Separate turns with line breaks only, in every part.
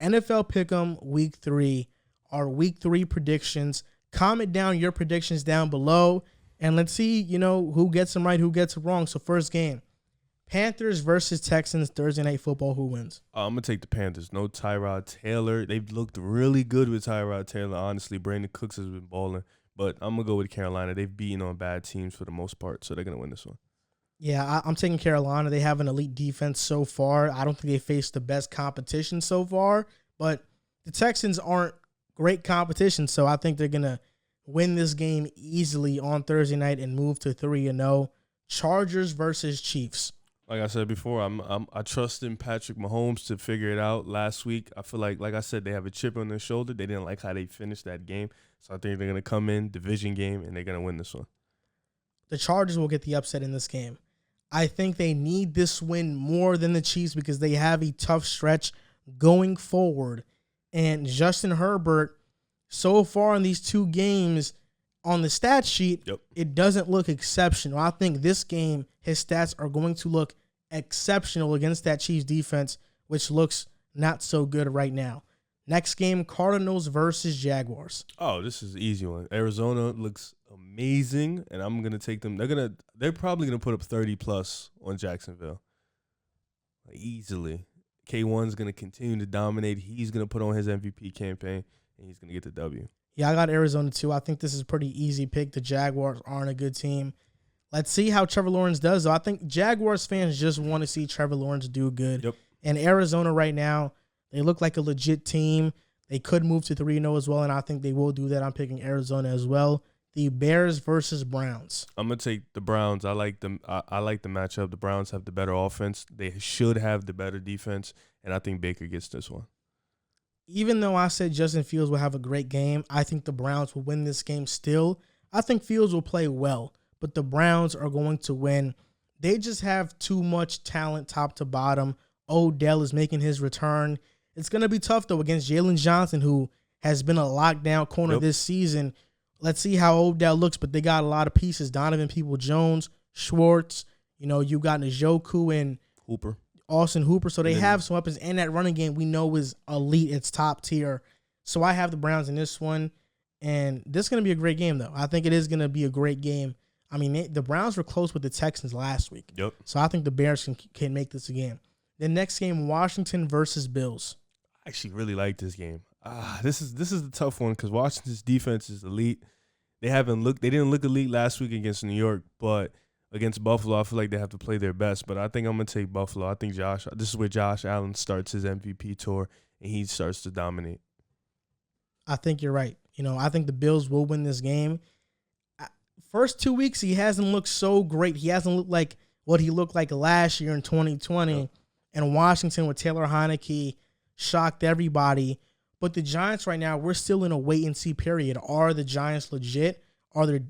NFL Pick'em Week 3, our Week 3 predictions. Comment down your predictions down below, and let's see, who gets them right, who gets it wrong. So first game, Panthers versus Texans, Thursday Night Football. Who wins?
I'm going to take the Panthers. No Tyrod Taylor. They've looked really good with Tyrod Taylor. Honestly, Brandon Cooks has been balling. But I'm going to go with Carolina. They've beaten on bad teams for the most part, so they're going to win this one.
Yeah, I'm taking Carolina. They have an elite defense so far. I don't think they faced the best competition so far, but the Texans aren't great competition, so I think they're going to win this game easily on Thursday night and move to 3-0. Chargers versus Chiefs.
Like I said before, I trust in Patrick Mahomes to figure it out. Last week, I feel like I said, they have a chip on their shoulder. They didn't like how they finished that game. So I think they're going to come in, division game, and they're going to win this one.
The Chargers will get the upset in this game. I think they need this win more than the Chiefs because they have a tough stretch going forward. And Justin Herbert, so far in these 2 games on the stat sheet, It doesn't look exceptional. I think this game, his stats are going to look exceptional against that Chiefs defense, which looks not so good right now. Next game, Cardinals versus Jaguars.
Oh, this is an easy one. Arizona looks amazing, and I'm gonna take them. They're probably gonna put up 30+ on Jacksonville, easily. K1's gonna continue to dominate. He's gonna put on his MVP campaign, and he's gonna get the W.
Yeah, I got Arizona too. I think this is a pretty easy pick. The Jaguars aren't a good team. Let's see how Trevor Lawrence does, though. I think Jaguars fans just want to see Trevor Lawrence do good.
Yep.
And Arizona right now, they look like a legit team. They could move to 3-0 as well, and I think they will do that. I'm picking Arizona as well. The Bears versus Browns.
I'm gonna take the Browns. I like them. I like the matchup. The Browns have the better offense. They should have the better defense, and I think Baker gets this one.
Even though I said Justin Fields will have a great game, I think the Browns will win this game still. I think Fields will play well, but the Browns are going to win. They just have too much talent top to bottom. Odell is making his return. It's going to be tough, though, against Jalen Johnson, who has been a lockdown corner this season. Let's see how Odell looks, but they got a lot of pieces. Donovan Peoples-Jones, Schwartz, you got Njoku and Austin Hooper. So they have some weapons, and that running game we know is elite. It's top tier. So I have the Browns in this one, and this is going to be a great game, though. I think it is going to be a great game. I mean, the Browns were close with the Texans last week.
Yep.
So I think the Bears can make this a game. The next game, Washington versus Bills.
I actually really like this game. This is the tough one because Washington's defense is elite. They didn't look elite last week against New York, but against Buffalo, I feel like they have to play their best. But I think I'm gonna take Buffalo. I think this is where Josh Allen starts his MVP tour and he starts to dominate.
I think you're right. I think the Bills will win this game. First 2 weeks, he hasn't looked so great. He hasn't looked like what he looked like last year in 2020. Yep. And Washington with Taylor Heineke shocked everybody. But the Giants right now, we're still in a wait-and-see period. Are the Giants legit?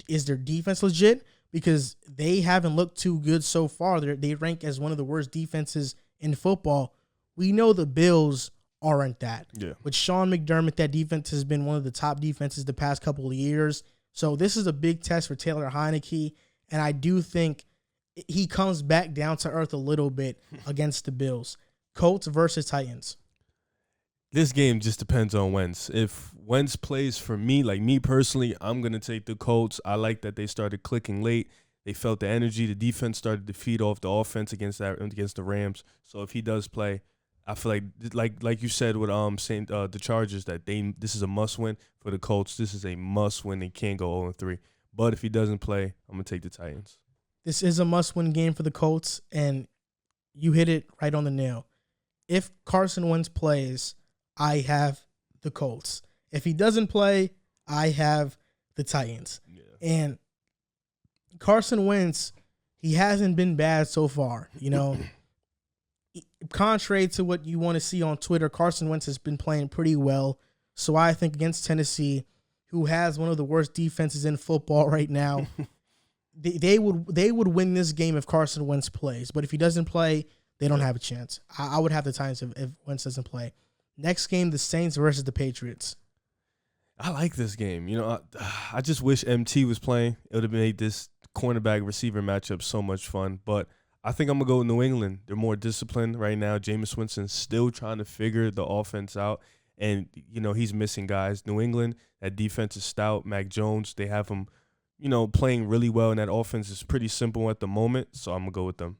Is their defense legit? Because they haven't looked too good so far. They rank as one of the worst defenses in football. We know the Bills aren't that.
Yeah.
With Sean McDermott, that defense has been one of the top defenses the past couple of years. So this is a big test for Taylor Heineke, and I do think he comes back down to earth a little bit against the Bills. Colts versus Titans.
This game just depends on Wentz. If Wentz plays for me, like me personally, I'm going to take the Colts. I like that they started clicking late. They felt the energy. The defense started to feed off the offense against the Rams. So if he does play, I feel like you said with the Chargers, that this is a must-win for the Colts. This is a must-win. They can't go 0-3. But if he doesn't play, I'm going to take the Titans.
This is a must-win game for the Colts, and you hit it right on the nail. If Carson Wentz plays, I have the Colts. If he doesn't play, I have the Titans.
Yeah.
And Carson Wentz, he hasn't been bad so far. Contrary to what you want to see on Twitter, Carson Wentz has been playing pretty well. So I think against Tennessee, who has one of the worst defenses in football right now, they would win this game if Carson Wentz plays. But if he doesn't play, they don't have a chance. I would have the Titans if Wentz doesn't play. Next game, the Saints versus the Patriots.
I like this game. I just wish MT was playing. It would have made this cornerback receiver matchup so much fun. But I think I'm going to go with New England. They're more disciplined right now. Jameis Winston's still trying to figure the offense out. And, he's missing guys. New England, that defense is stout. Mac Jones, they have him, playing really well. And that offense is pretty simple at the moment. So I'm going to go with them.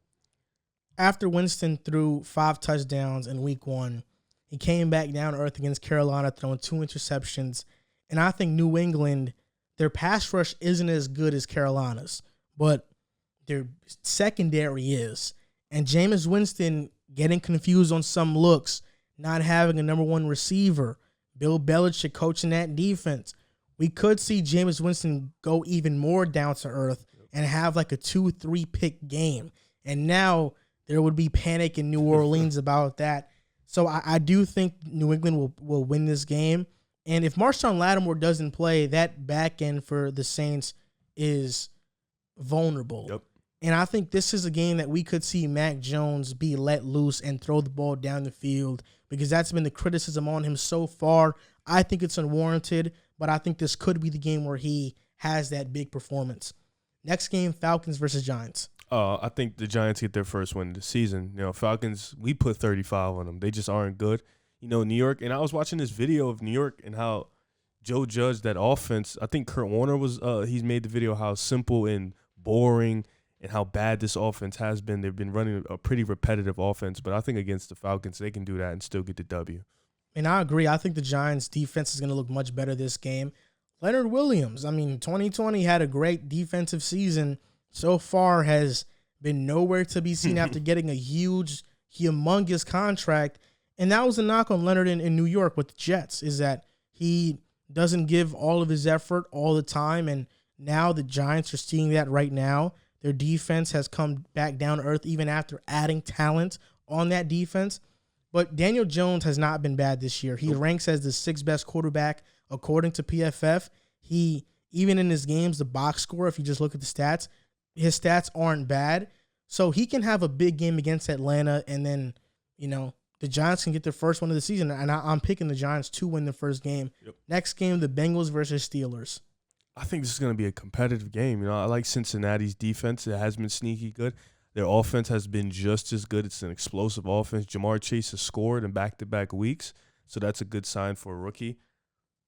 After Winston threw 5 touchdowns in week 1, he came back down to earth against Carolina, throwing 2 interceptions. And I think New England, their pass rush isn't as good as Carolina's, but their secondary is. And Jameis Winston getting confused on some looks, not having a number 1 receiver, Bill Belichick coaching that defense. We could see Jameis Winston go even more down to earth and have like a 2-3 pick game. And now there would be panic in New Orleans about that. So I do think New England will win this game. And if Marshawn Lattimore doesn't play, that back end for the Saints is vulnerable.
Yep.
And I think this is a game that we could see Mac Jones be let loose and throw the ball down the field, because that's been the criticism on him so far. I think it's unwarranted, but I think this could be the game where he has that big performance. Next game, Falcons versus Giants.
I think the Giants get their first win of the season. Falcons, we put 35 on them. They just aren't good. New York, and I was watching this video of New York and how Joe judged that offense. I think Kurt Warner he's made the video how simple and boring and how bad this offense has been. They've been running a pretty repetitive offense, but I think against the Falcons, they can do that and still get the W.
And I agree. I think the Giants' defense is going to look much better this game. Leonard Williams, 2020 had a great defensive season. So far has been nowhere to be seen after getting a huge, humongous contract. And that was a knock on Leonard in New York with the Jets, is that he doesn't give all of his effort all the time. And now the Giants are seeing that right now. Their defense has come back down to earth even after adding talent on that defense. But Daniel Jones has not been bad this year. He ranks as the 6th best quarterback according to PFF. He, even in his games, the box score, if you just look at the stats, his stats aren't bad. So he can have a big game against Atlanta, and then, the Giants can get their first one of the season. And I'm picking the Giants to win the first game. Yep. Next game, the Bengals versus Steelers.
I think this is going to be a competitive game. I like Cincinnati's defense. It has been sneaky good. Their offense has been just as good. It's an explosive offense. Jamar Chase has scored in back-to-back weeks, so that's a good sign for a rookie.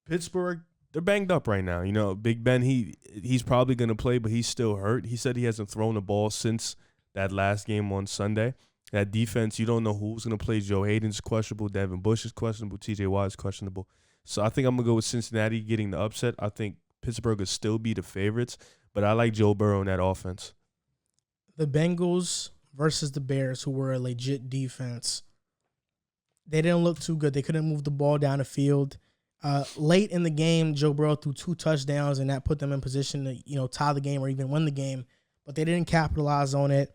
Pittsburgh, they're banged up right now. Big Ben, he's probably going to play, but he's still hurt. He said he hasn't thrown the ball since that last game on Sunday. That defense, you don't know who's going to play. Joe Hayden's questionable. Devin Bush is questionable. TJ Watt is questionable. So I think I'm going to go with Cincinnati getting the upset. I think Pittsburgh will still be the favorites, but I like Joe Burrow in that offense.
The Bengals versus the Bears, who were a legit defense. They didn't look too good. They couldn't move the ball down the field. Late in the game, Joe Burrow threw 2 touchdowns, and that put them in position to, tie the game or even win the game. But they didn't capitalize on it.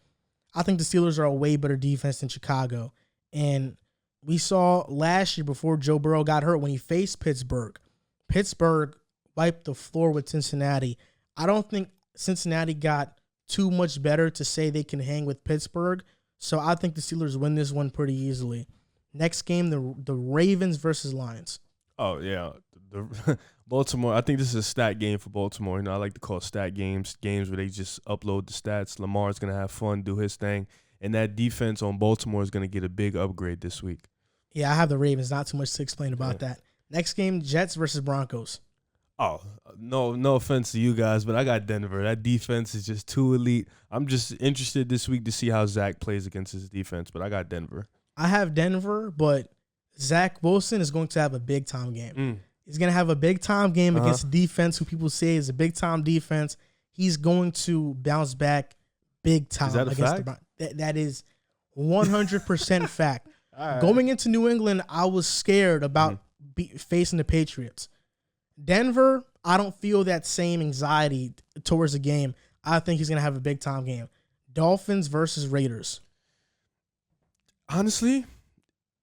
I think the Steelers are a way better defense than Chicago. And we saw last year before Joe Burrow got hurt when he faced Pittsburgh. Pittsburgh wiped the floor with Cincinnati. I don't think Cincinnati got too much better to say they can hang with Pittsburgh. So I think the Steelers win this one pretty easily. Next game, the Ravens versus Lions.
Oh, yeah. The Baltimore, I think this is a stat game for Baltimore. I like to call stat games where they just upload the stats. Lamar's going to have fun, do his thing. And that defense on Baltimore is going to get a big upgrade this week.
Yeah, I have the Ravens. Not too much to explain about that. Next game, Jets versus Broncos.
Oh, no offense to you guys, but I got Denver. That defense is just too elite. I'm just interested this week to see how Zach plays against his defense, but I got Denver.
I have Denver, but Zach Wilson is going to have a big-time game. He's going to have a big-time game against a defense who people say is a big-time defense. He's going to bounce back big-time.
Is that a fact?
That is 100% fact.
Right.
Going into New England, I was scared about facing the Patriots. Denver, I don't feel that same anxiety towards the game. I think he's going to have a big-time game. Dolphins versus Raiders.
Honestly,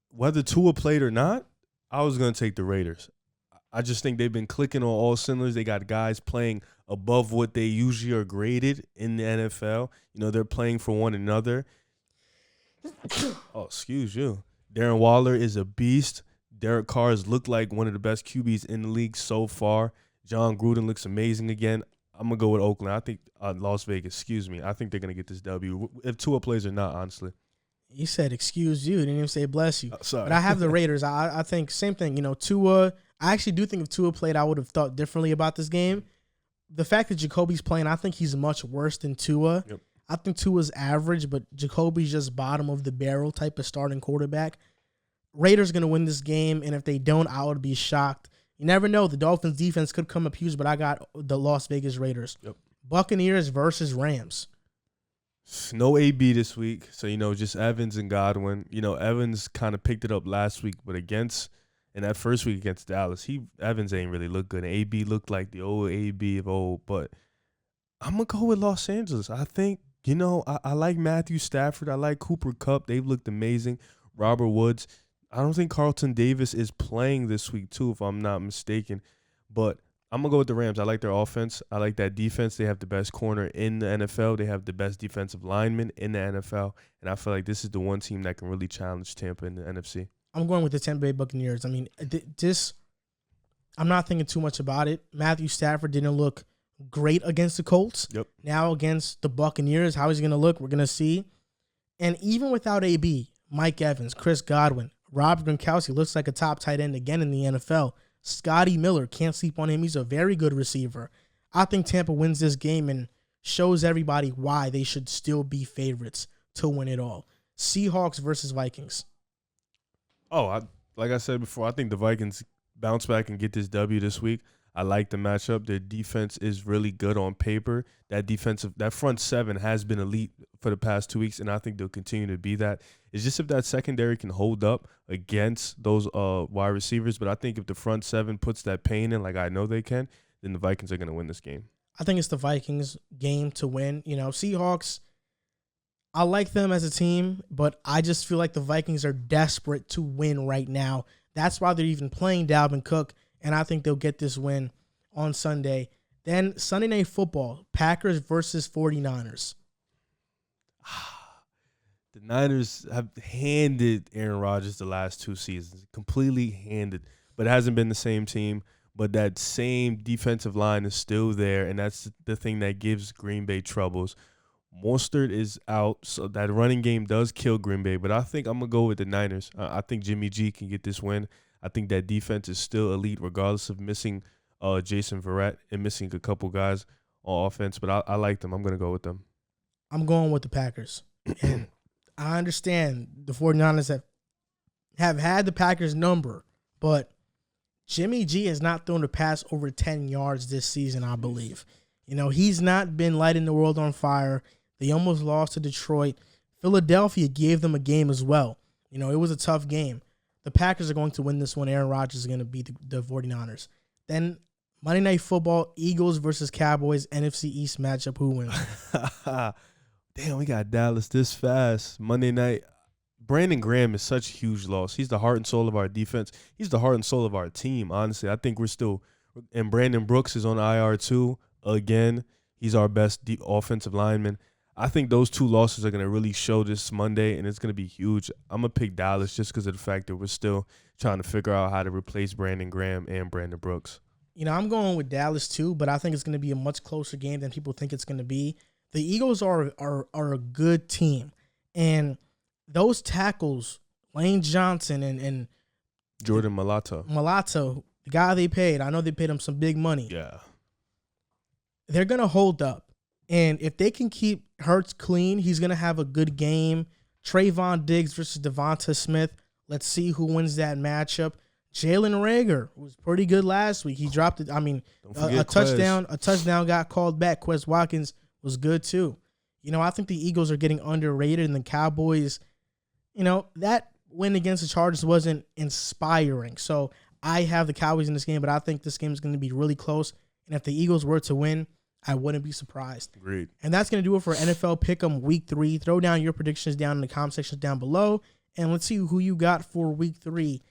whether Tua played or not, I was going to take the Raiders. I just think they've been clicking on all cylinders. They got guys playing above what they usually are graded in the NFL. They're playing for one another. Oh, excuse you. Darren Waller is a beast. Derek Carr has looked like one of the best QBs in the league so far. John Gruden looks amazing again. I'm going to go with Oakland. I think Las Vegas, excuse me. I think they're going to get this W. If Tua plays or not, honestly.
You said excuse you. Didn't even say bless you.
Sorry.
But I have the Raiders. I think same thing. Tua, I actually do think if Tua played, I would have thought differently about this game. The fact that Jacoby's playing, I think he's much worse than Tua.
Yep.
I think Tua's average, but Jacoby's just bottom of the barrel type of starting quarterback. Raiders going to win this game, and if they don't, I would be shocked. You never know. The Dolphins' defense could come up huge, but I got the Las Vegas Raiders.
Yep.
Buccaneers versus Rams.
No AB this week, so, just Evans and Godwin. Evans kind of picked it up last week, but in that first week against Dallas, Evans ain't really looked good. And AB looked like the old AB of old, but I'm going to go with Los Angeles. I think, I like Matthew Stafford. I like Cooper Kupp. They've looked amazing. Robert Woods. I don't think Carlton Davis is playing this week, too, if I'm not mistaken. But I'm going to go with the Rams. I like their offense. I like that defense. They have the best corner in the NFL. They have the best defensive lineman in the NFL. And I feel like this is the one team that can really challenge Tampa in the NFC.
I'm going with the Tampa Bay Buccaneers. I mean, I'm not thinking too much about it. Matthew Stafford didn't look great against the Colts.
Yep.
Now against the Buccaneers, how he's going to look, we're going to see. And even without AB, Mike Evans, Chris Godwin, Rob Gronkowski looks like a top tight end again in the NFL. Scotty Miller, can't sleep on him. He's a very good receiver. I think Tampa wins this game and shows everybody why they should still be favorites to win it all. Seahawks versus Vikings.
Like I said before, I think the Vikings bounce back and get this W this week. I like the matchup. Their defense is really good on paper. That front seven has been elite for the past 2 weeks, and I think they'll continue to be that. It's just if that secondary can hold up against those wide receivers. But I think if the front seven puts that pain in, like I know they can, then the Vikings are going to win this game.
I think it's the Vikings' game to win. Seahawks, I like them as a team, but I just feel like the Vikings are desperate to win right now. That's why they're even playing Dalvin Cook, and I think they'll get this win on Sunday. Then Sunday Night Football, Packers versus 49ers.
The Niners have handed Aaron Rodgers the last 2 seasons, completely handed, but it hasn't been the same team. But that same defensive line is still there, and that's the thing that gives Green Bay troubles. Mostert is out, so that running game does kill Green Bay, but I think I'm going to go with the Niners. I think Jimmy G can get this win. I think that defense is still elite regardless of missing Jason Verrett and missing a couple guys on offense, but I like them. I'm going to go with them.
I'm going with the Packers. And I understand the 49ers have had the Packers number, but Jimmy G has not thrown a pass over 10 yards this season, I believe. He's not been lighting the world on fire. They almost lost to Detroit. Philadelphia gave them a game as well. It was a tough game. The Packers are going to win this one. Aaron Rodgers is going to beat the 49ers. Then Monday Night Football, Eagles versus Cowboys, NFC East matchup. Who wins?
Damn, we got Dallas this fast. Monday night. Brandon Graham is such a huge loss. He's the heart and soul of our defense. He's the heart and soul of our team, honestly. I think we're still – and Brandon Brooks is on IR too. Again, he's our best offensive lineman. I think those 2 losses are going to really show this Monday, and it's going to be huge. I'm going to pick Dallas just because of the fact that we're still trying to figure out how to replace Brandon Graham and Brandon Brooks.
I'm going with Dallas too, but I think it's going to be a much closer game than people think it's going to be. The Eagles are a good team, and those tackles, Lane Johnson and
Jordan Mailata,
the guy they paid, I know they paid him some big money.
Yeah.
They're going to hold up. And if they can keep Hurts clean, he's going to have a good game. Trayvon Diggs versus Devonta Smith. Let's see who wins that matchup. Jalen Reagor was pretty good last week. He dropped it. I mean, a touchdown got called back. Quez Watkins was good too. I think the Eagles are getting underrated, and the Cowboys, that win against the Chargers wasn't inspiring. So I have the Cowboys in this game, but I think this game is going to be really close. And if the Eagles were to win, I wouldn't be surprised.
Agreed.
And that's going to do it for NFL Pick'em Week 3. Throw down your predictions down in the comment section down below, and let's see who you got for Week 3